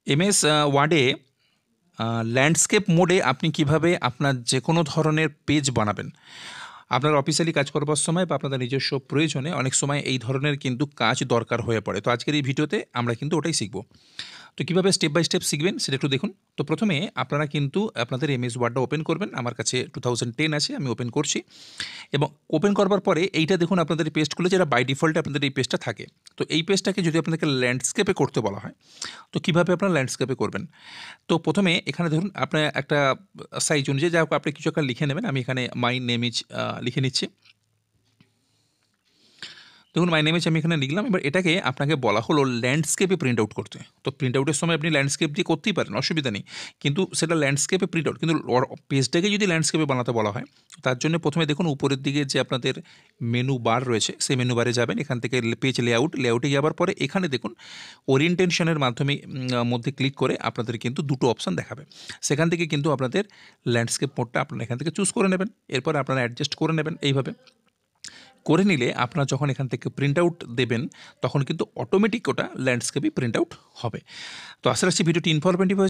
MS ওয়ার্ডে landscape মোডে আপনি কিভাবে আপনার যে কোনো ধরনের পেজ বানাবেন। আপনার অফিসিয়ালি কাজ করবার সময় বা আপনাদের নিজস্ব প্রয়োজনে অনেক সময় এই ধরনের কিন্তু কাজ দরকার হয়ে পড়ে। তো আজকের এই ভিডিওতে আমরা কিন্তু ওটাই শিখব। তো কীভাবে স্টেপ বাই স্টেপ শিখবেন সেটা একটু দেখুন। তো প্রথমে আপনারা কিন্তু আপনাদের এমএস ওয়ার্ডটা ওপেন করবেন। আমার কাছে 2010 আছে, আমি ওপেন করছি এবং ওপেন করবার পরে এইটা দেখুন আপনাদের পেস্ট খুলে, যেটা বাই ডিফল্টে আপনাদের এই পেজটা থাকে। তো এই পেজটাকে যদি আপনাদেরকে ল্যান্ডস্কেপে করতে বলা হয়, তো কীভাবে আপনারা ল্যান্ডস্কেপে করবেন? তো প্রথমে এখানে ধরুন আপনার একটা সাইজ অনুযায়ী যা হোক আপনি কিছু একটা লিখে নেবেন। আমি এখানে মাই নেম ইজ লিখে নিচ্ছি। দেখুন মাই নেম ইজ আমি এখানে লিখলাম। এবার এটাকে আপনাকে বলা হলো ল্যান্ডস্কেপে প্রিন্ট আউট করতে। তো প্রিন্ট আউটের সময় আপনি ল্যান্ডস্কেপ দিয়ে করতেই পারেন, অসুবিধা নেই। কিন্তু সেটা ল্যান্ডস্কেপে প্রিন্ট আউট, কিন্তু পেজটাকে যদি ল্যান্ডস্কেপে বানাতে বলা হয়, তার জন্য প্রথমে দেখুন উপরের দিকে যে আপনাদের মেনু বার রয়েছে, সেই মেনু বারে যাবেন। এখান থেকে পেজ লেআউটে যাওয়ার পরে এখানে দেখুন ওরিয়েন্টেশনের মাধ্যমে মধ্যে ক্লিক করে আপনাদের কিন্তু দুটো অপশান দেখাবে। সেখান থেকে কিন্তু আপনাদের ল্যান্ডস্কেপ মোডটা আপনারা এখান থেকে চুজ করে নেবেন। এরপর আপনারা অ্যাডজাস্ট করে নেবেন এইভাবে। করে নিলে আপনারা যখন এখান থেকে প্রিন্ট আউট দেবেন, তখন কিন্তু অটোমেটিক ওটা ল্যান্ডস্কেপে প্রিন্ট আউট হবে। তো আশা রাখছি ভিডিওটি ইনফরমেটিভ হয়েছে।